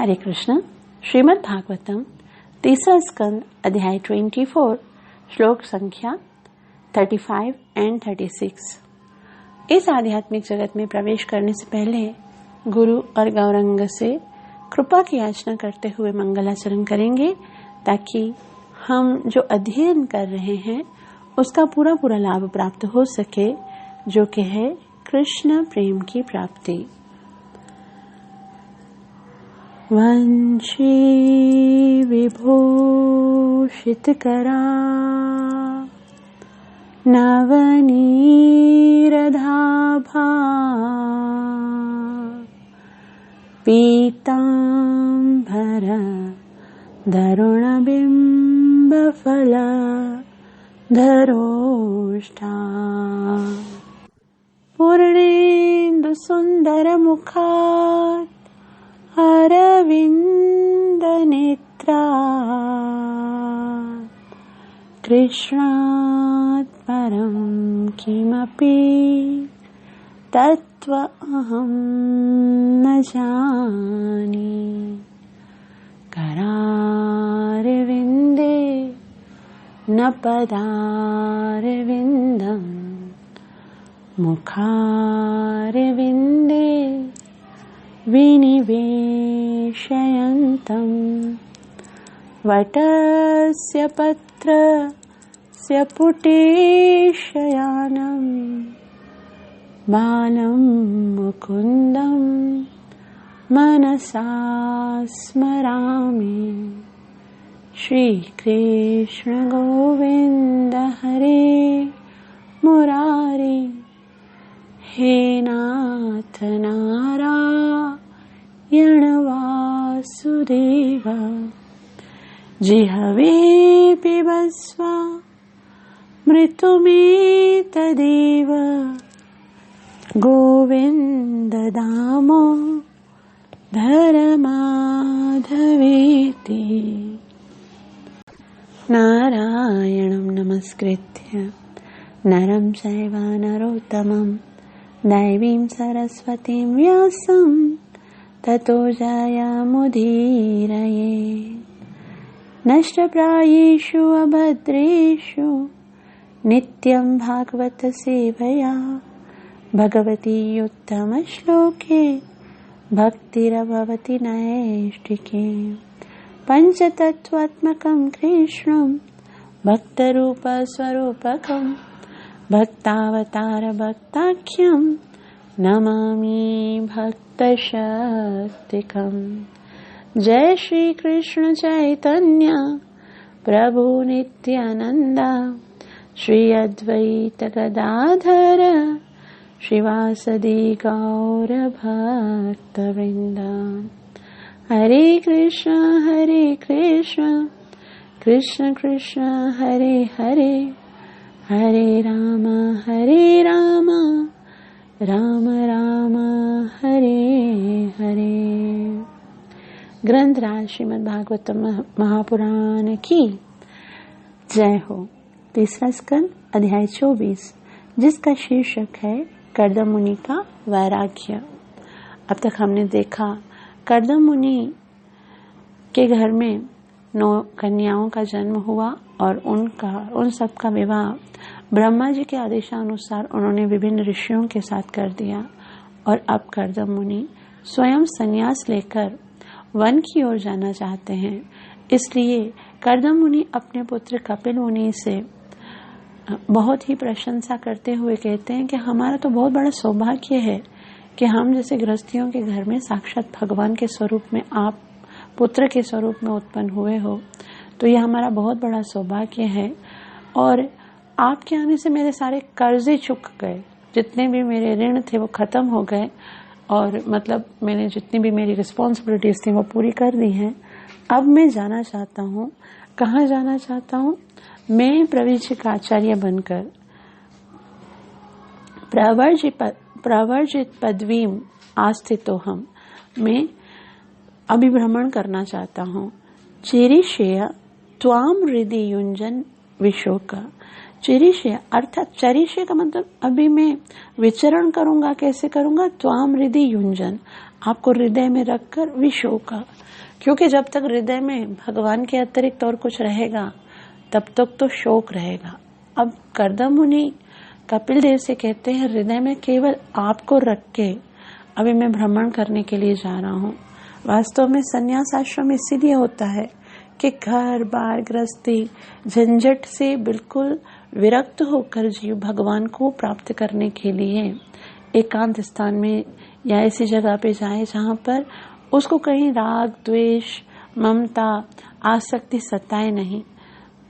हरे कृष्ण। श्रीमद् भागवतम तीसरा स्कंद अध्याय 24 श्लोक संख्या 35 एंड 36। इस आध्यात्मिक जगत में प्रवेश करने से पहले गुरु और गौरंग से कृपा की याचना करते हुए मंगलाचरण करेंगे, ताकि हम जो अध्ययन कर रहे हैं उसका पूरा पूरा लाभ प्राप्त हो सके, जो कि है कृष्ण प्रेम की प्राप्ति। वंशी विभूषितकरा नवनीरधाभा पीतांबर धरुणबिंबफल धरोष्ठा पूर्णेन्दु सुंदर मुखात् अरविंद नेत्रा कृष्णात् परं किमपि तत्त्व अहं न जाने। करारविंदे न पदारविंदं मुखारविंदे विनिवेशयन्तं वटस्य पत्रस्य पुटेशयानं बालं मुकुन्दं मनसा स्मरामि। श्रीकृष्ण गोविन्द हरे मुरारी, हे नाथ नारायण वासुदेव। जिह्वे पिबस्व मृत्युमेतदेव, गोविन्द दामोदर माधवेति। नारायणं नमस्कृत्य नरं चैव नरोत्तमं दैवीं सरस्वतीं व्यासं ततो जयमुदीरये। नष्टप्रायेषु अभद्रेषु नित्यं भागवत सेवया भगवती उत्तमश्लोके भक्तिरभवति नैष्टिके। पंचतत्त्वात्मकं कृष्णं भक्तरूपस्वरूपकं भक्तावतार भक्ताख्यं नमामि भक्तशक्तिकम्। जय श्री कृष्ण चैतन्य प्रभु नित्यानंद, श्री अद्वैत गदाधर श्रीवासदि गौर भक्तवृंद। हरे कृष्ण कृष्ण कृष्ण हरे हरे, हरे राम राम राम हरे हरे। ग्रंथराज श्रीमद् भागवतम महापुराण की जय हो। तीसरा स्कंद अध्याय 24, जिसका शीर्षक है कर्दम मुनि का वैराग्य। अब तक हमने देखा कर्दम मुनि के घर में 9 कन्याओं का जन्म हुआ और उन सब का विवाह ब्रह्मा जी के आदेशानुसार उन्होंने विभिन्न ऋषियों के साथ कर दिया। और अब कर्दम मुनि स्वयं संन्यास लेकर वन की ओर जाना चाहते हैं। इसलिए कर्दम मुनि अपने पुत्र कपिल मुनि से बहुत ही प्रशंसा करते हुए कहते हैं कि हमारा तो बहुत बड़ा सौभाग्य है कि हम जैसे गृहस्थियों के घर में साक्षात भगवान के स्वरूप में आप पुत्र के स्वरूप में उत्पन्न हुए हो, तो यह हमारा बहुत बड़ा सौभाग्य है। और आपके आने से मेरे सारे कर्जे चुक गए, जितने भी मेरे ऋण थे वो खत्म हो गए, और मतलब मैंने जितनी भी मेरी रिस्पॉन्सिबिलिटीज थी वो पूरी कर दी हैं। अब मैं जाना चाहता हूँ। कहाँ जाना चाहता हूँ? मैं प्रवीचिक आचार्य बनकर प्रवर्जित पदवीम आस्थितो हम, मैं अभिभ्रमण करना चाहता हूँ। चिरिशेय त्वाम हृदय युंजन विशोक, चिरिष्य अर्थात चरिष्य का मतलब अभी मैं विचरण करूंगा, कैसे करूंगा, त्वाम हृदय युंजन, आपको हृदय में रखकर विशोका, क्योंकि जब तक हृदय में भगवान के अतिरिक्त और कुछ रहेगा तब तक तो शोक रहेगा। अब कर्दम मुनि कपिल देव से कहते हैं हृदय में केवल आपको रख के अभी मैं भ्रमण करने के लिए जा रहा हूँ। वास्तव में संन्यास आश्रम इसीलिए होता है कि घर बार गृहस्थी झंझट से बिल्कुल विरक्त होकर जीव भगवान को प्राप्त करने के लिए एकांत स्थान में या ऐसी जगह पे जाए जहाँ पर उसको कहीं राग द्वेष ममता आसक्ति सताए नहीं।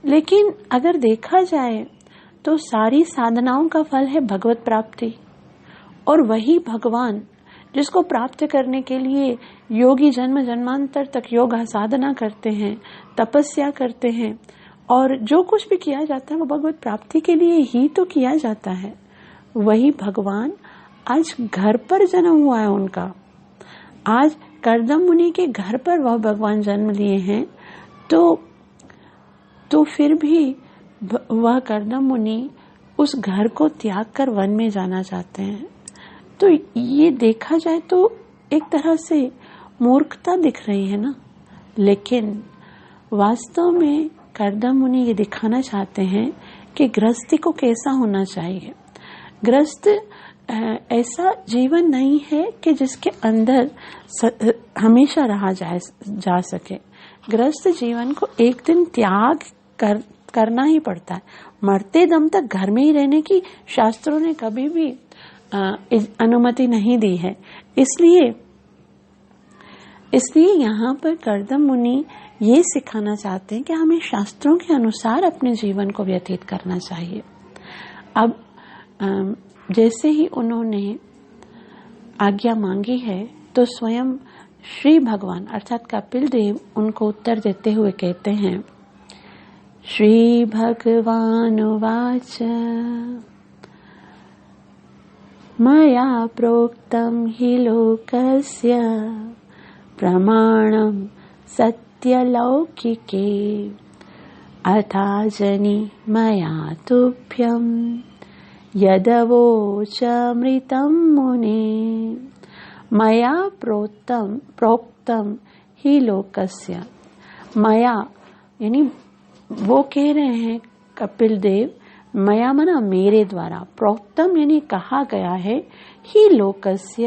लेकिन अगर देखा जाए तो सारी साधनाओं का फल है भगवत प्राप्ति, और वही भगवान जिसको प्राप्त करने के लिए योगी जन्म जन्मांतर तक योग साधना करते हैं, तपस्या करते हैं, और जो कुछ भी किया जाता है वो भगवत प्राप्ति के लिए ही तो किया जाता है। वही भगवान आज घर पर जन्म हुआ है उनका। आज कर्दम मुनि के घर पर वह भगवान जन्म लिए हैं, तो फिर भी वह कर्दम मुनि उस घर को त्याग कर वन में जाना चाहते हैं। तो ये देखा जाए तो एक तरह से मूर्खता दिख रही है ना, लेकिन वास्तव में कर्दम मुनि ये दिखाना चाहते हैं कि गृहस्थी को कैसा होना चाहिए। गृहस्थ ऐसा जीवन नहीं है कि जिसके अंदर हमेशा रहा जा सके। गृहस्थ जीवन को एक दिन त्याग करना ही पड़ता है। मरते दम तक घर में ही रहने की शास्त्रों ने कभी भी अनुमति नहीं दी है। इसलिए यहाँ पर कर्दम मुनि ये सिखाना चाहते हैं कि हमें शास्त्रों के अनुसार अपने जीवन को व्यतीत करना चाहिए। अब जैसे ही उन्होंने आज्ञा मांगी है तो स्वयं श्री भगवान अर्थात कपिल देव उनको उत्तर देते हुए कहते हैं, श्री भगवान उवाच मया प्रोक्तं हि लोकस्य प्रमाणं सत्यलौकिके अथाजनि मया तुभ्यं यदवोचमृतं मुने मया प्रोक्तं हि लोकस्य। मया यानी वो कह रहे हैं कपिल देव, मया मना मेरे द्वारा, प्रोक्तम यानी कहा गया है, ही लोकस्य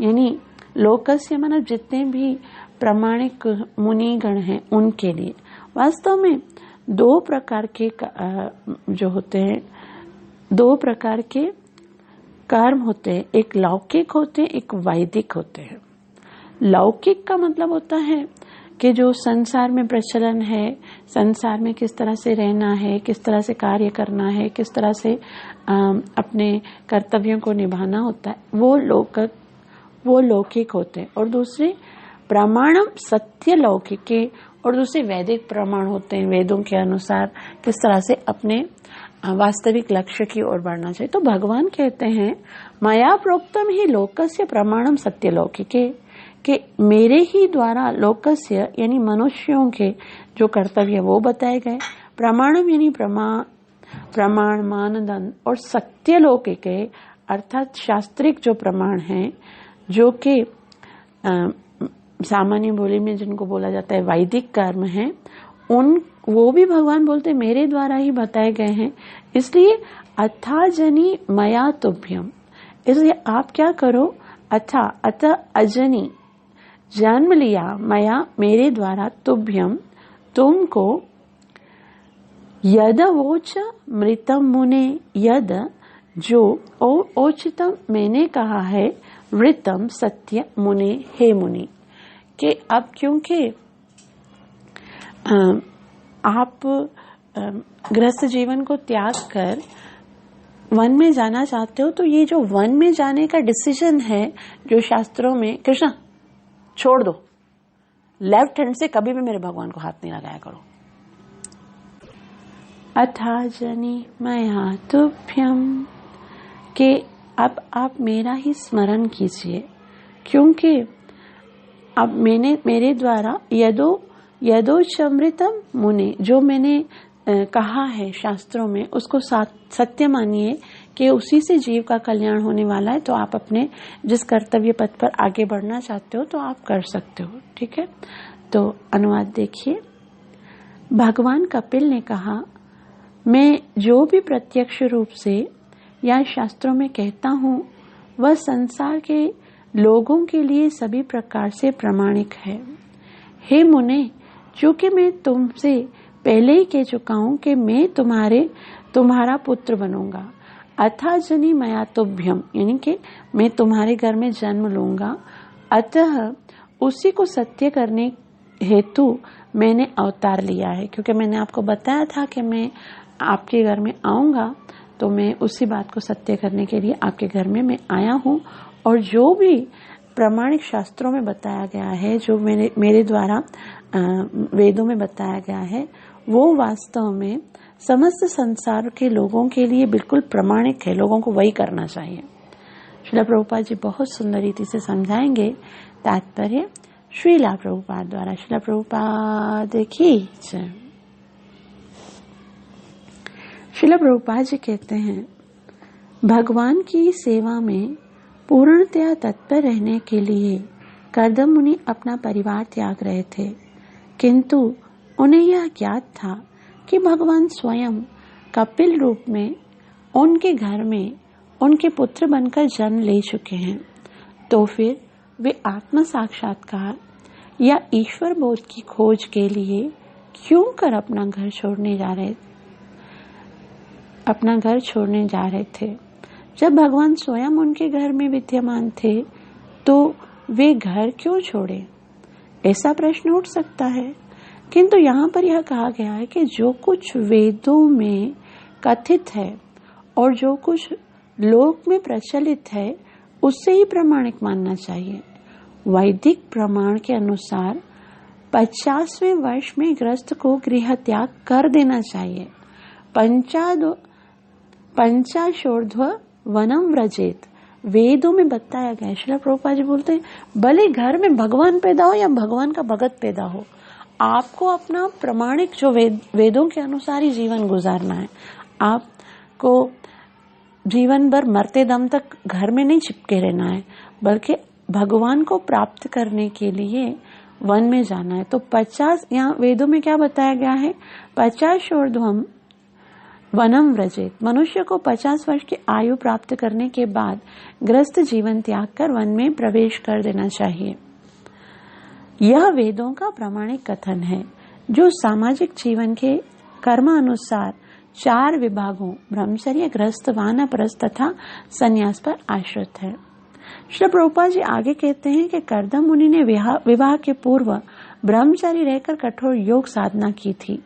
यानी लोकस्य मना जितने भी प्रामाणिक मुनिगण हैं उनके लिए। वास्तव में दो प्रकार के जो होते हैं, दो प्रकार के कर्म होते हैं, एक लौकिक होते हैं, एक वैदिक होते हैं। लौकिक का मतलब होता है कि जो संसार में प्रचलन है, संसार में किस तरह से रहना है, किस तरह से कार्य करना है, किस तरह से अपने कर्तव्यों को निभाना होता है, वो लौकिक होते हैं। और दूसरे प्रमाणम सत्य लौकिक, और दूसरे वैदिक प्रमाण होते हैं, वेदों के अनुसार किस तरह से अपने वास्तविक लक्ष्य की ओर बढ़ना चाहिए। तो भगवान कहते हैं मया प्रोक्तम ही लोकस्य प्रमाणम सत्य लौकिके, कि मेरे ही द्वारा लोकस्य यानी मनुष्यों के जो कर्तव्य वो बताए गए, प्रमाणम यानी प्रमाण मानदंड, और सत्य लौकिके अर्थात शास्त्रिक जो प्रमाण हैं, जो कि सामान्य बोली में जिनको बोला जाता है वैदिक कर्म हैं, वो भी भगवान बोलते मेरे द्वारा ही बताए गए हैं। इसलिए अथाजनी मया तुभ्यम, इसलिए आप क्या करो, अथ अजनी जन्म लिया, मया मेरे द्वारा, तुभ्यम तुमको, यद वोच मृतम मुने, यद जो ओचितम मैंने कहा है, वृतम सत्य मुने हे मुनि, कि अब क्योंकि आप गृहस्थ जीवन को त्याग कर वन में जाना चाहते हो, तो ये जो वन में जाने का डिसीजन है जो शास्त्रों में, कृष्णा छोड़ दो, लेफ्ट हैंड से कभी भी मेरे भगवान को हाथ नहीं लगाया करो। अथाजनी मया तुभ्यम, कि अब आप मेरा ही स्मरण कीजिए, क्योंकि अब मेरे द्वारा यदोचमृतम मुने, जो मैंने कहा है शास्त्रों में उसको सत्य मानिए कि उसी से जीव का कल्याण होने वाला है, तो आप अपने जिस कर्तव्य पथ पर आगे बढ़ना चाहते हो तो आप कर सकते हो। ठीक है, तो अनुवाद देखिए। भगवान कपिल ने कहा, मैं जो भी प्रत्यक्ष रूप से या शास्त्रों में कहता हूँ वह संसार के लोगों के लिए सभी प्रकार से प्रमाणिक है। हे मुने, चूंकि मैं तुमसे पहले ही कह चुका हूं कि मैं तुम्हारा पुत्र बनूंगा, अथा जनी मया तुभ्यम, यानी कि मैं तुम्हारे घर में जन्म लूंगा, अतः उसी को सत्य करने हेतु मैंने अवतार लिया है। क्योंकि मैंने आपको बताया था कि मैं आपके घर में आऊंगा, तो मैं उसी बात को सत्य करने के लिए आपके घर में मैं आया हूं। और जो भी प्रामाणिक शास्त्रों में बताया गया है, जो मेरे द्वारा वेदों में बताया गया है, वो वास्तव में समस्त संसार के लोगों के लिए बिल्कुल प्रामाणिक है। लोगों को वही करना चाहिए। श्रील प्रभुपाद जी बहुत सुंदर रीति से समझाएंगे। तात्पर्य श्रील प्रभुपाद द्वारा। श्रील प्रभुपाद की जय। श्रील प्रभुपाद जी कहते हैं, भगवान की सेवा में पूर्णतया तत्पर रहने के लिए कर्दम मुनि अपना परिवार त्याग रहे थे, किंतु उन्हें यह ज्ञात था कि भगवान स्वयं कपिल रूप में उनके घर में उनके पुत्र बनकर जन्म ले चुके हैं। तो फिर वे आत्म साक्षात्कार या ईश्वर बोध की खोज के लिए क्यों कर अपना घर छोड़ने जा रहे थे। जब भगवान स्वयं उनके घर में विद्यमान थे तो वे घर क्यों छोड़े, ऐसा प्रश्न उठ सकता है। किंतु यहाँ पर यह कहा गया है कि जो कुछ वेदों में कथित है और जो कुछ लोक में प्रचलित है उससे ही प्रामाणिक मानना चाहिए। वैदिक प्रमाण के अनुसार 50वें वर्ष में गृहस्थ को गृह त्याग कर देना चाहिए। पंचाशोर्ध्व वनम व्रजेत वेदों में बताया गया है। श्रील प्रभुपाद जी बोलते हैं, भले घर में भगवान पैदा हो या भगवान का भगत पैदा हो, आपको अपना प्रामाणिक जो वेदों के अनुसार ही जीवन गुजारना है। आपको जीवन भर मरते दम तक घर में नहीं चिपके रहना है, बल्कि भगवान को प्राप्त करने के लिए वन में जाना है। तो 50, यहाँ वेदों में क्या बताया गया है, 50 वनम व्रजेत। मनुष्य को 50 वर्ष की आयु प्राप्त करने के बाद गृहस्थ जीवन त्याग कर वन में प्रवेश कर देना चाहिए। यह वेदों का प्रामाणिक कथन है, जो सामाजिक जीवन के कर्म अनुसार 4 विभागों ब्रह्मचर्य, गृहस्थ, वानप्रस्थ तथा संन्यास पर आश्रित है। श्री प्रभुपाद जी आगे कहते हैं कि कर्दम मुनि ने विवाह के पूर्व ब्रह्मचारी रहकर कठोर योग साधना की थी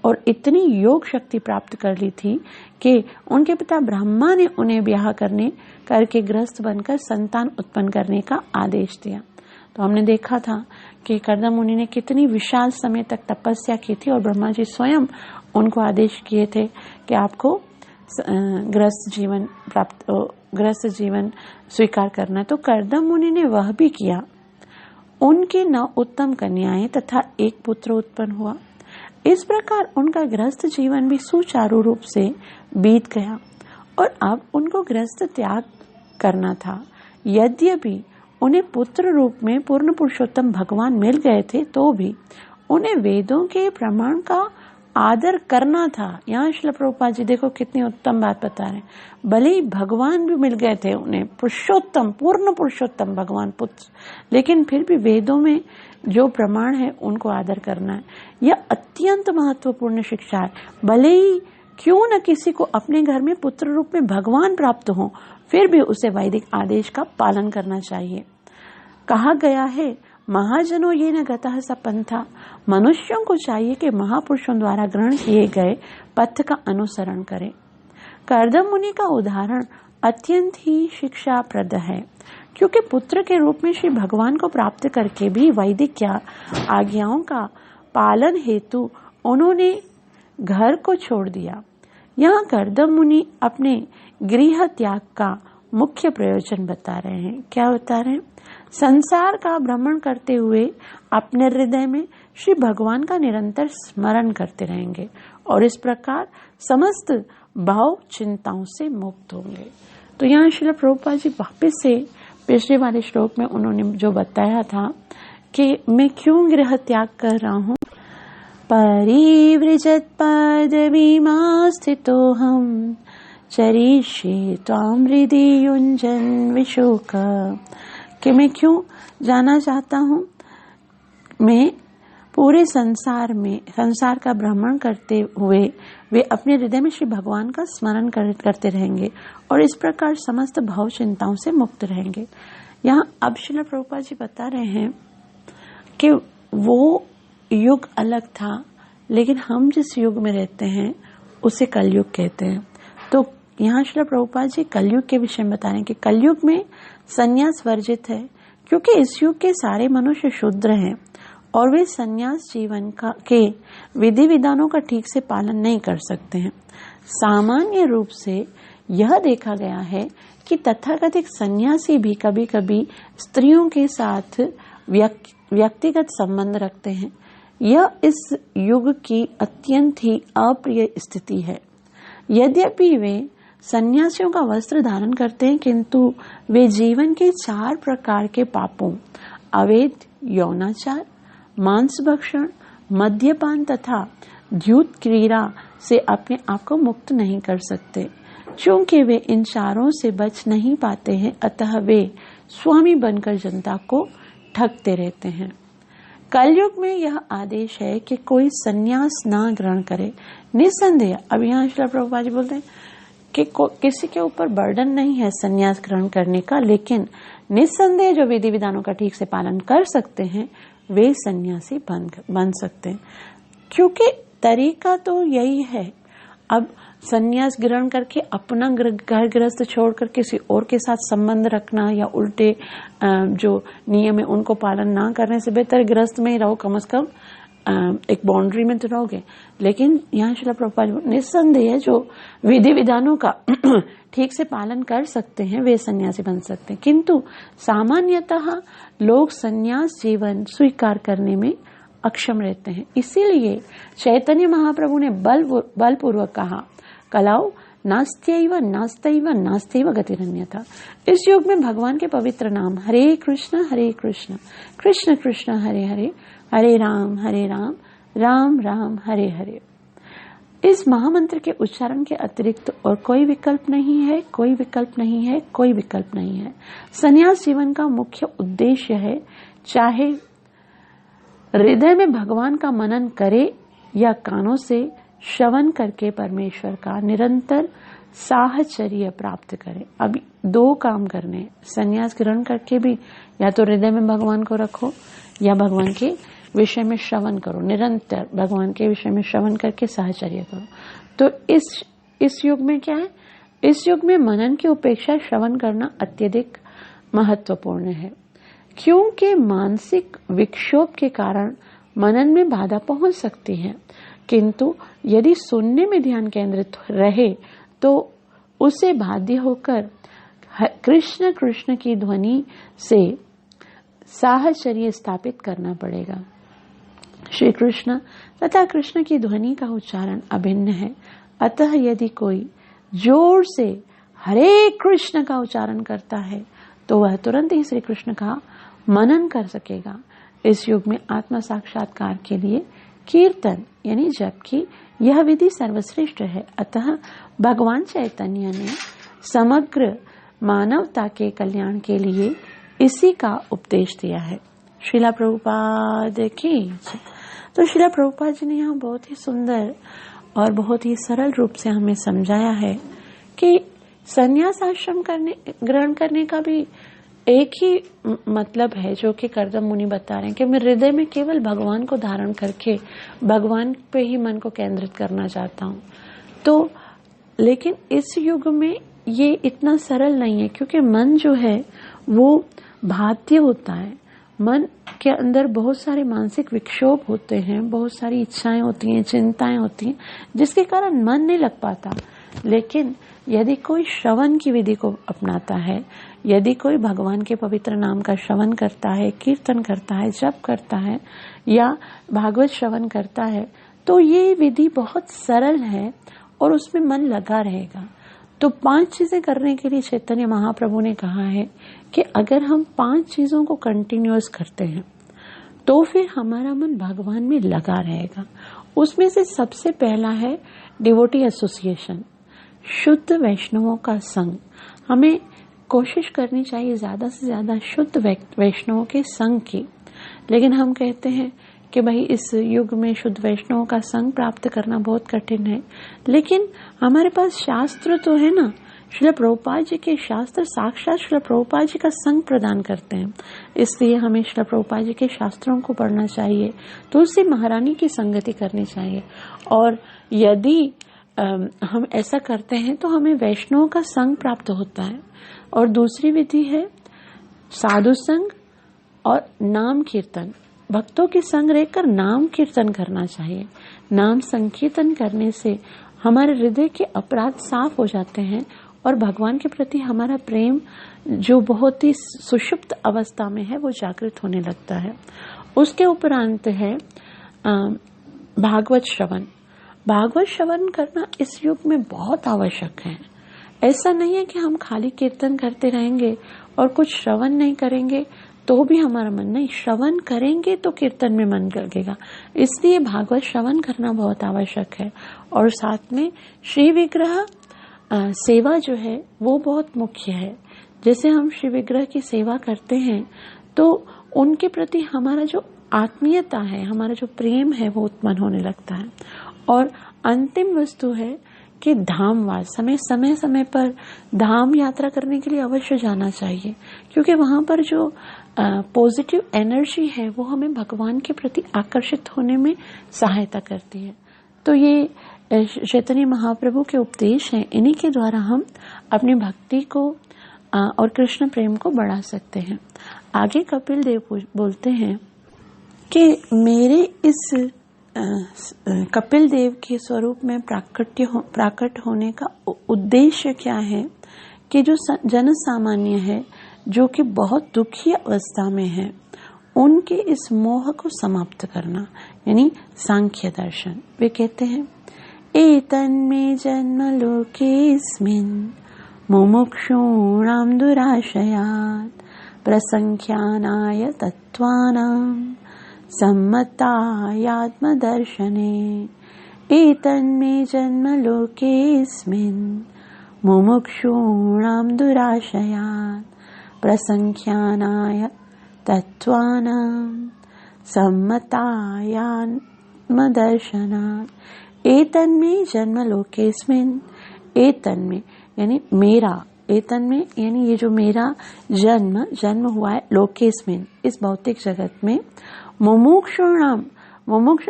और इतनी योग शक्ति प्राप्त कर ली थी कि उनके पिता ब्रह्मा ने उन्हें ब्याह करके गृहस्थ बनकर संतान उत्पन्न करने का आदेश दिया। तो हमने देखा था कि कर्दम मुनि ने कितनी विशाल समय तक तपस्या की थी और ब्रह्मा जी स्वयं उनको आदेश किए थे कि आपको गृहस्थ जीवन स्वीकार करना है। तो कर्दम मुनि ने वह भी किया। उनके 9 उत्तम कन्याएं तथा 1 पुत्र उत्पन्न हुआ। इस प्रकार उनका गृहस्थ जीवन भी सुचारू रूप से बीत गया और अब उनको गृहस्थ त्याग करना था। यद्यपि उन्हें पुत्र रूप में पूर्ण पुरुषोत्तम भगवान मिल गए थे, तो भी उन्हें वेदों के प्रमाण का आदर करना था। यहाँ श्रील प्रभुपाद जी देखो कितनी उत्तम बात बता रहे हैं। भले ही भगवान भी मिल गए थे उन्हें, पुरुषोत्तम, पूर्ण पुरुषोत्तम भगवान पुत्र, लेकिन फिर भी वेदों में जो प्रमाण है उनको आदर करना है। यह अत्यंत महत्वपूर्ण शिक्षा है। भले ही क्यों न किसी को अपने घर में पुत्र रूप में भगवान प्राप्त हो, फिर भी उसे वैदिक आदेश का पालन करना चाहिए। कहा गया है, महाजनों ये न गतः स पंथा। मनुष्यों को चाहिए कि महापुरुषों द्वारा ग्रहण किए गए पथ का अनुसरण करें। कर्दम मुनि का उदाहरण अत्यंत ही शिक्षाप्रद है, क्योंकि पुत्र के रूप में श्री भगवान को प्राप्त करके भी वैदिक आज्ञाओं का पालन हेतु उन्होंने घर को छोड़ दिया। यहाँ कर्दम मुनि अपने गृह त्याग का मुख्य प्रयोजन बता रहे हैं। क्या बता रहे हैं? संसार का भ्रमण करते हुए अपने हृदय में श्री भगवान का निरंतर स्मरण करते रहेंगे और इस प्रकार समस्त भाव चिंताओं से मुक्त होंगे। तो यहाँ श्रील प्रभुपाद जी वापस से पिछले वाले श्लोक में उन्होंने जो बताया था कि मैं क्यों गृह त्याग कर रहा हूँ, परिव्रजत पदवीमा स्थितोऽहं चरिष्ये त्वां हृदि युञ्जन् विशोक, कि मैं क्यों जाना चाहता हूँ। मैं पूरे संसार का भ्रमण करते हुए वे अपने हृदय में श्री भगवान का स्मरण करते रहेंगे और इस प्रकार समस्त भाव चिंताओं से मुक्त रहेंगे। यहाँ अब श्रील प्रभुपाद जी बता रहे हैं कि वो युग अलग था, लेकिन हम जिस युग में रहते हैं उसे कलयुग कहते हैं। तो यहाँ श्रील प्रभुपाद जी कलयुग के विषय में बता रहे हैं कि कलयुग में संन्यास वर्जित है, क्योंकि इस युग के सारे मनुष्य शूद्र हैं और वे संन्यास जीवन के विधि विधानों का ठीक से पालन नहीं कर सकते हैं। सामान्य रूप से यह देखा गया है कि तथाकथित सन्यासी भी कभी कभी स्त्रियों के साथ व्यक्तिगत संबंध रखते हैं। यह इस युग की अत्यंत ही अप्रिय स्थिति है। यद्यपि वे सन्यासियों का वस्त्र धारण करते हैं, किंतु वे जीवन के 4 प्रकार के पापों अवैध यौनाचार, मांस भक्षण, मद्यपान तथा द्यूत क्रीड़ा से अपने आप को मुक्त नहीं कर सकते। चूंकि वे इन चारों से बच नहीं पाते हैं, अतः वे स्वामी बनकर जनता को ठगते रहते हैं। कलयुग में यह आदेश है कि कोई संन्यास ना ग्रहण करे। निस्संदेह, अब यहाँ श्रील प्रभुपाद जी बोलते हैं कि किसी के ऊपर बर्डन नहीं है संन्यास ग्रहण करने का, लेकिन निस्संदेह जो विधि विधानों का ठीक से पालन कर सकते हैं वे सन्यासी बन सकते हैं, क्योंकि तरीका तो यही है। अब सन्यास ग्रहण करके अपना घर गृहस्थ छोड़कर किसी और के साथ संबंध रखना या उल्टे जो नियम है उनको पालन ना करने से बेहतर गृहस्थ में ही रहो, कम से कम एक बाउंड्री में तो रहोगे। लेकिन यहाँ श्रील प्रभुपाद निस्संदेह जो विधि विधानों का ठीक से पालन कर सकते हैं वे सन्यासी बन सकते हैं, किंतु सामान्यतः लोग सन्यास जीवन स्वीकार करने में अक्षम रहते हैं। इसीलिए चैतन्य महाप्रभु ने बलपूर्वक कहा, कलाओ नास्त्यैव नास्तैव नास्त्यैव गतिरन्यथा। इस युग में भगवान के पवित्र नाम हरे कृष्ण कृष्ण कृष्ण हरे हरे, हरे राम राम राम हरे हरे। इस महामंत्र के उच्चारण के अतिरिक्त और कोई विकल्प नहीं है, कोई विकल्प नहीं है, कोई विकल्प नहीं है। संन्यास जीवन का मुख्य उद्देश्य है, चाहे हृदय में भगवान का मनन करे या कानों से श्रवण करके परमेश्वर का निरंतर साहचर्य प्राप्त करे। अब 2 काम करने, संन्यास ग्रहण करके भी या तो हृदय में भगवान को रखो या भगवान के विषय में श्रवण करो, निरंतर भगवान के विषय में श्रवण करके साहचर्य करो। तो इस युग में क्या है, इस युग में मनन की उपेक्षा श्रवण करना अत्यधिक महत्वपूर्ण है, क्योंकि मानसिक विक्षोभ के कारण मनन में बाधा पहुंच सकती है। किंतु यदि सुनने में ध्यान केंद्रित रहे तो उसे बाध्य होकर कृष्ण कृष्ण की ध्वनि से साहचर्य स्थापित करना पड़ेगा। श्री कृष्ण तथा कृष्ण की ध्वनि का उच्चारण अभिन्न है, अतः यदि कोई जोर से हरे कृष्ण का उच्चारण करता है तो वह तुरंत ही श्री कृष्ण का मनन कर सकेगा। इस युग में आत्म साक्षात्कार के लिए कीर्तन यानी जप की यह विधि सर्वश्रेष्ठ है। अतः भगवान चैतन्य ने समग्र मानवता के कल्याण के लिए इसी का उपदेश दिया है। श्रीला प्रभुपाद की। तो श्रीला प्रभुपाद जी ने यहाँ बहुत ही सुंदर और बहुत ही सरल रूप से हमें समझाया है कि संन्यास आश्रम ग्रहण करने का भी एक ही मतलब है, जो कि कर्दम मुनि बता रहे हैं कि मैं हृदय में केवल भगवान को धारण करके भगवान पे ही मन को केंद्रित करना चाहता हूँ। तो लेकिन इस युग में ये इतना सरल नहीं है, क्योंकि मन जो है वो बाध्य होता है। मन के अंदर बहुत सारे मानसिक विक्षोभ होते हैं, बहुत सारी इच्छाएं होती हैं, चिंताएं होती हैं, जिसके कारण मन नहीं लग पाता। लेकिन यदि कोई श्रवण की विधि को अपनाता है, यदि कोई भगवान के पवित्र नाम का श्रवण करता है, कीर्तन करता है, जप करता है या भागवत श्रवण करता है, तो ये विधि बहुत सरल है और उसमें मन लगा रहेगा। तो 5 चीजें करने के लिए चैतन्य महाप्रभु ने कहा है कि अगर हम 5 चीजों को कंटिन्यूअस करते हैं तो फिर हमारा मन भगवान में लगा रहेगा। उसमें से सबसे पहला है डिवोटी एसोसिएशन, शुद्ध वैष्णवों का संग। हमें कोशिश करनी चाहिए ज्यादा से ज्यादा शुद्ध वैष्णवों के संग की। लेकिन हम कहते हैं कि भाई इस युग में शुद्ध वैष्णवों का संग प्राप्त करना बहुत कठिन है, लेकिन हमारे पास शास्त्र तो है ना। श्रील प्रभुपाद जी के शास्त्र साक्षात श्रील प्रभुपाद जी का संग प्रदान करते हैं, इसलिए हमें श्रील प्रभुपाद जी के शास्त्रों को पढ़ना चाहिए, तुलसी महारानी की संगति करनी चाहिए। और यदि हम ऐसा करते हैं तो हमें वैष्णवों का संग प्राप्त होता है। और दूसरी विधि है साधु संग और नाम कीर्तन। भक्तों के संग रहकर नाम कीर्तन करना चाहिए। नाम संकीर्तन करने से हमारे हृदय के अपराध साफ हो जाते हैं और भगवान के प्रति हमारा प्रेम जो बहुत ही सुषुप्त अवस्था में है वो जागृत होने लगता है। उसके उपरांत है भागवत श्रवण। भागवत श्रवण करना इस युग में बहुत आवश्यक है। ऐसा नहीं है कि हम खाली कीर्तन करते रहेंगे और कुछ श्रवण नहीं करेंगे तो भी हमारा मन नहीं, श्रवण करेंगे तो कीर्तन में मन लगेगा। इसलिए भागवत श्रवण करना बहुत आवश्यक है। और साथ में श्री विग्रह सेवा जो है वो बहुत मुख्य है। जैसे हम श्री विग्रह की सेवा करते हैं तो उनके प्रति हमारा जो आत्मीयता है, हमारा जो प्रेम है वो उत्पन्न होने लगता है। और अंतिम वस्तु है कि धामवास, हमें समय समय पर धाम यात्रा करने के लिए अवश्य जाना चाहिए, क्योंकि वहां पर जो पॉजिटिव एनर्जी है वो हमें भगवान के प्रति आकर्षित होने में सहायता करती है। तो ये चैतन्य महाप्रभु के उपदेश हैं, इन्हीं के द्वारा हम अपनी भक्ति को और कृष्ण प्रेम को बढ़ा सकते हैं। आगे कपिल देव बोलते हैं कि मेरे इस कपिल देव के स्वरूप में प्राकट होने का उद्देश्य क्या है कि जो जन सामान्य है, जो कि बहुत दुखी अवस्था में है, उनके इस मोह को समाप्त करना, यानी सांख्य दर्शन। वे कहते हैं एतन्मे जन्म लोकेस्मिन् मुमुक्षूणां दुराशयात् प्रसंख्यानाय तत्त्वानां सम्मतायात्मदर्शने। एतन्मे जन्म लोकेस्मिन् मुमुक्षूणां दुराशयात् प्रसंख्यानाय तत्त्वानां सम्मतायात्मदर्शनात्। एतन्मे जन्म लोकेस्मिन्, एतन्मे यानी मेरा, एतन्मे यानी ये जो मेरा जन्म हुआ है लोकेस्मिन्, इस भौतिक जगत में, मुमुक्षुणाम,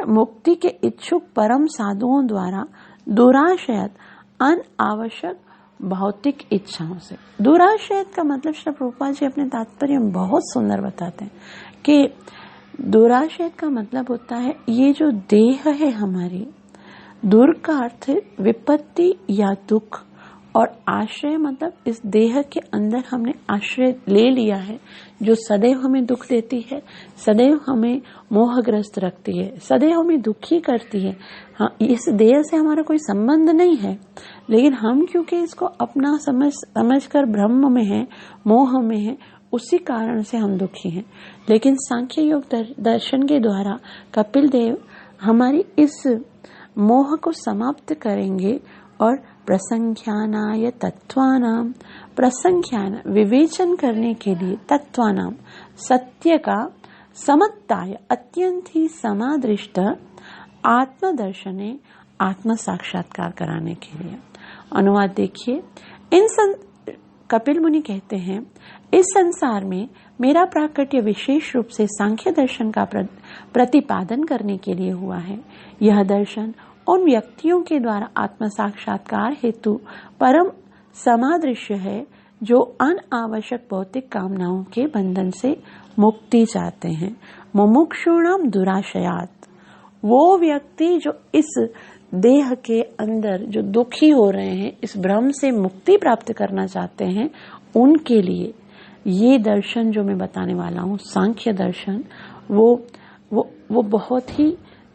मुक्ति के इच्छुक परम साधुओं द्वारा दुराशयत अनावश्यक भौतिक इच्छाओं से। दुराशयत का मतलब श्री प्रभुपाद जी अपने तात्पर्य में बहुत सुंदर बताते हैं कि दुराशयत का मतलब होता है ये जो देह है हमारी, दुर का अर्थ विपत्ति या दुख, और आश्रय मतलब इस देह के अंदर हमने आश्रय ले लिया है जो सदैव हमें दुख देती है, सदैव हमें मोहग्रस्त रखती है, सदैव हमें दुखी करती है। हाँ, इस देह से हमारा कोई संबंध नहीं है, लेकिन हम क्योंकि इसको अपना समझकर भ्रम में है, मोह में है, उसी कारण से हम दुखी हैं। लेकिन सांख्य योग दर्शन के द्वारा कपिल देव हमारी इस मोह को समाप्त करेंगे और प्रसंख्यानाय तत्वानां, प्रसंख्यान विवेचन करने के लिए, तत्वानां सत्य का, समत्ताय अत्यंत ही समादृष्ट, आत्मदर्शने आत्म साक्षात्कार कराने के लिए। अनुवाद देखिए, कपिल मुनि कहते हैं इस संसार में मेरा प्राकट्य विशेष रूप से सांख्य दर्शन का प्रतिपादन करने के लिए हुआ है। यह दर्शन उन व्यक्तियों के द्वारा आत्म साक्षात्कार हेतु परम समादृश्य है जो अनावश्यक भौतिक कामनाओं के बंधन से मुक्ति चाहते हैं। मुमुक्षुणाम दुराशयात, वो व्यक्ति जो इस देह के अंदर जो दुखी हो रहे हैं, इस भ्रम से मुक्ति प्राप्त करना चाहते हैं, उनके लिए ये दर्शन जो मैं बताने वाला हूँ, सांख्य दर्शन, वो बहुत ही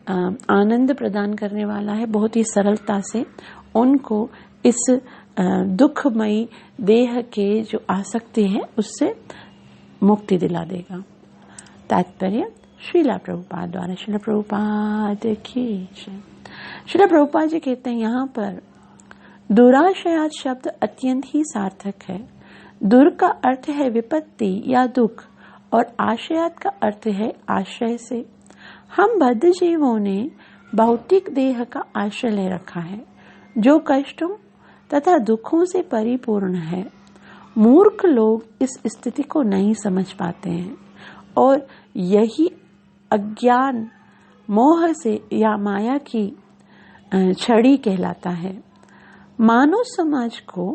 आनंद प्रदान करने वाला है। बहुत ही सरलता से उनको इस दुखमयी देह के जो आसक्ति है उससे मुक्ति दिला देगा। तात्पर्य श्रीला प्रभुपाद द्वारा। श्रीला प्रभुपाद की श्रीला प्रभुपाद जी कहते हैं यहाँ पर दुराशयात शब्द अत्यंत ही सार्थक है। दुर का अर्थ है विपत्ति या दुख और आशयात का अर्थ है आश्रय से। हम बद्ध जीवों ने भौतिक देह का आश्रय ले रखा है जो कष्टों तथा दुखों से परिपूर्ण है। मूर्ख लोग इस स्थिति को नहीं समझ पाते हैं और यही अज्ञान मोह से या माया की छड़ी कहलाता है। मानव समाज को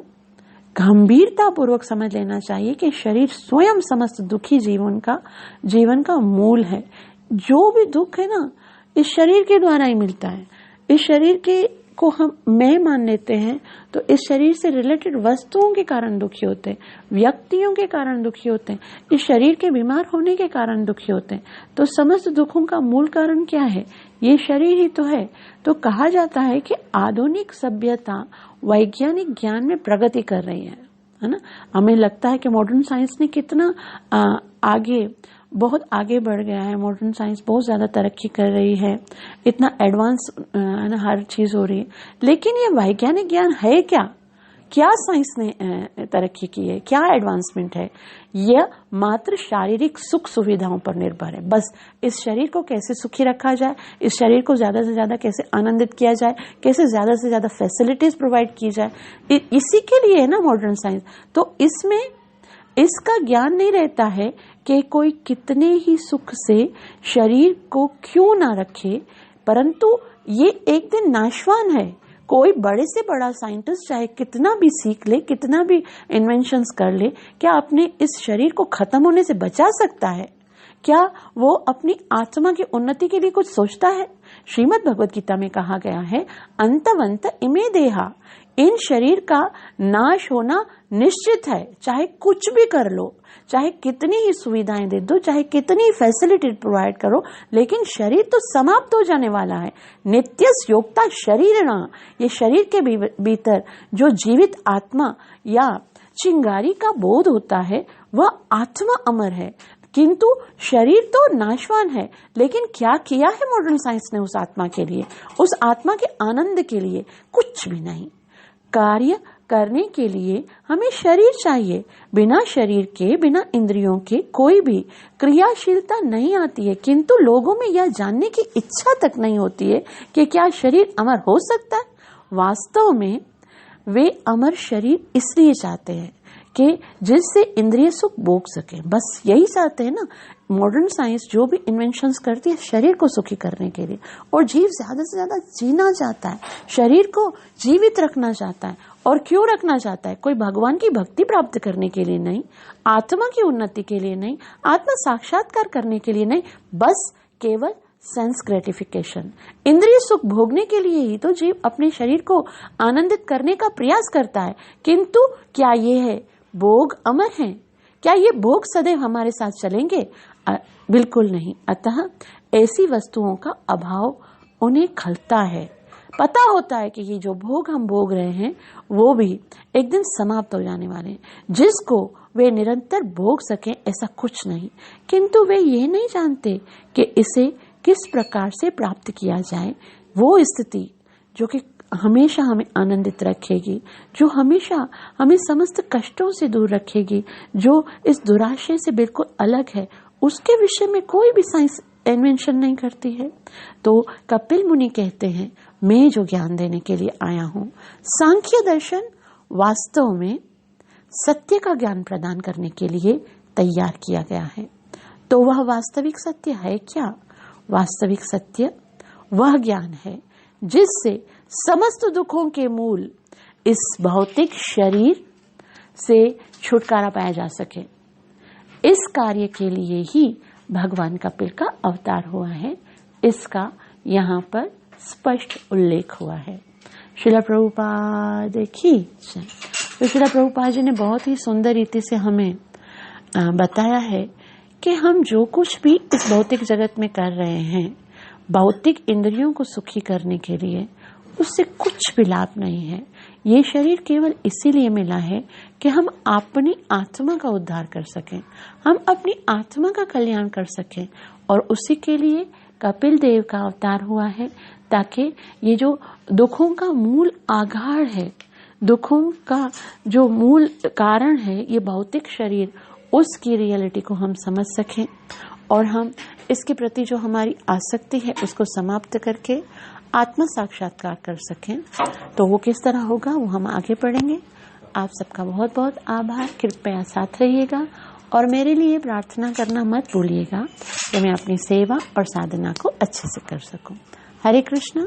गंभीरता पूर्वक समझ लेना चाहिए कि शरीर स्वयं समस्त दुखी जीवन का मूल है। जो भी दुख है ना, इस शरीर के द्वारा ही मिलता है। इस शरीर के को हम मैं मान लेते हैं तो इस शरीर से रिलेटेड वस्तुओं के कारण दुखी होते हैं, व्यक्तियों के कारण दुखी होते हैं, इस शरीर के बीमार होने के कारण दुखी होते हैं। तो समस्त दुखों का मूल कारण क्या है? ये शरीर ही तो है। तो कहा जाता है कि आधुनिक सभ्यता वैज्ञानिक ज्ञान में प्रगति कर रही है ना। हमें लगता है कि मॉडर्न साइंस ने कितना बहुत आगे बढ़ गया है। मॉडर्न साइंस बहुत ज्यादा तरक्की कर रही है, इतना एडवांस हर चीज हो रही है। लेकिन ये वैज्ञानिक ज्ञान है क्या साइंस ने तरक्की की है, क्या एडवांसमेंट है? यह मात्र शारीरिक सुख सुविधाओं पर निर्भर है। बस इस शरीर को कैसे सुखी रखा जाए, इस शरीर को ज्यादा से ज्यादा कैसे आनंदित किया जाए, कैसे ज्यादा से ज्यादा फैसिलिटीज प्रोवाइड की जाए, इसी के लिए है ना मॉडर्न साइंस। तो इसमें इसका ज्ञान नहीं रहता है कि कोई कितने ही सुख से शरीर को क्यों ना रखे, परंतु ये एक दिन नाशवान है। कोई बड़े से बड़ा साइंटिस्ट चाहे कितना भी सीख ले, कितना भी इन्वेंशंस कर ले, क्या अपने इस शरीर को खत्म होने से बचा सकता है? क्या वो अपनी आत्मा की उन्नति के लिए कुछ सोचता है? श्रीमद् भगवद गीता में कहा गया है, अंतवंत इमे देहा, इन शरीर का नाश होना निश्चित है। चाहे कुछ भी कर लो, चाहे कितनी ही सुविधाएं दे दो, चाहे कितनी फैसिलिटी प्रोवाइड करो, लेकिन शरीर तो समाप्त हो जाने वाला है। नित्यस योक्ता शरीरणा, ये शरीर के भीतर जो जीवित आत्मा या चिंगारी का बोध होता है, वह आत्मा अमर है। किंतु शरीर तो नाशवान है। लेकिन क्या किया है मॉडर्न साइंस ने उस आत्मा के लिए, उस आत्मा के आनंद के लिए? कुछ भी नहीं। कार्य करने के लिए हमें शरीर चाहिए। बिना शरीर के, बिना इंद्रियों के कोई भी क्रियाशीलता नहीं आती है। किंतु लोगों में यह जानने की इच्छा तक नहीं होती है कि क्या शरीर अमर हो सकता है। वास्तव में वे अमर शरीर इसलिए चाहते हैं कि जिससे इंद्रिय सुख भोग सके। बस यही चाहते हैं ना। मॉडर्न साइंस जो भी इन्वेंशंस करती है शरीर को सुखी करने के लिए, और जीव ज्यादा से ज्यादा जीना चाहता है, शरीर को जीवित रखना चाहता है। और क्यों रखना चाहता है? कोई भगवान की भक्ति प्राप्त करने के लिए नहीं, आत्मा की उन्नति के लिए नहीं, आत्मा साक्षात्कार करने के लिए नहीं, बस केवल सेंस ग्रेटिफिकेशन, इंद्रिय सुख भोगने के लिए ही तो जीव अपने शरीर को आनंदित करने का प्रयास करता है। किंतु क्या ये है भोग अमर हैं? क्या ये भोग सदैव हमारे साथ चलेंगे? बिल्कुल नहीं। अतः ऐसी वस्तुओं का अभाव उन्हें खलता है। पता होता है कि ये जो भोग हम भोग रहे हैं वो भी एक दिन समाप्त हो जाने वाले हैं, जिसको वे निरंतर भोग सकें ऐसा कुछ नहीं। किंतु वे ये नहीं जानते कि इसे किस प्रकार से प्राप्त किया जाए। वो स्थिति जो कि हमेशा हमें आनंदित रखेगी, जो हमेशा हमें समस्त कष्टों से दूर रखेगी, जो इस दुराशय से बिल्कुल अलग है, उसके विषय में कोई भी साइंस इन्वेंशन नहीं करती है। तो कपिल मुनि कहते हैं, मैं जो ज्ञान देने के लिए आया हूं, सांख्य दर्शन वास्तव में सत्य का ज्ञान प्रदान करने के लिए तैयार किया गया है। तो वह वास्तविक सत्य है क्या? वास्तविक सत्य वह ज्ञान है जिससे समस्त दुखों के मूल इस भौतिक शरीर से छुटकारा पाया जा सके। इस कार्य के लिए ही भगवान कपिल का अवतार हुआ है। इसका यहाँ पर स्पष्ट उल्लेख हुआ है। श्रील प्रभुपाद की जय। तो श्रील प्रभुपाद जी ने बहुत ही सुंदर रीति से हमें बताया है कि हम जो कुछ भी इस भौतिक जगत में कर रहे हैं, भौतिक इंद्रियों को सुखी करने के लिए, उससे कुछ भी लाभ नहीं है। ये शरीर केवल इसीलिए मिला है कि हम अपनी आत्मा का उद्धार कर सकें, हम अपनी आत्मा का कल्याण कर सकें, और उसी के लिए कपिल देव का अवतार हुआ है, ताकि ये जो दुखों का मूल आधार है, दुखों का जो मूल कारण है, ये भौतिक शरीर, उसकी रियलिटी को हम समझ सकें और हम इसके प्रति जो हमारी आसक्ति है उसको समाप्त करके आत्मा साक्षात्कार कर सकें। तो वो किस तरह होगा वो हम आगे पढ़ेंगे। आप सबका बहुत बहुत आभार। कृपया साथ रहिएगा और मेरे लिए प्रार्थना करना मत भूलिएगा कि मैं अपनी सेवा और साधना को अच्छे से कर सकूं। हरे कृष्णा।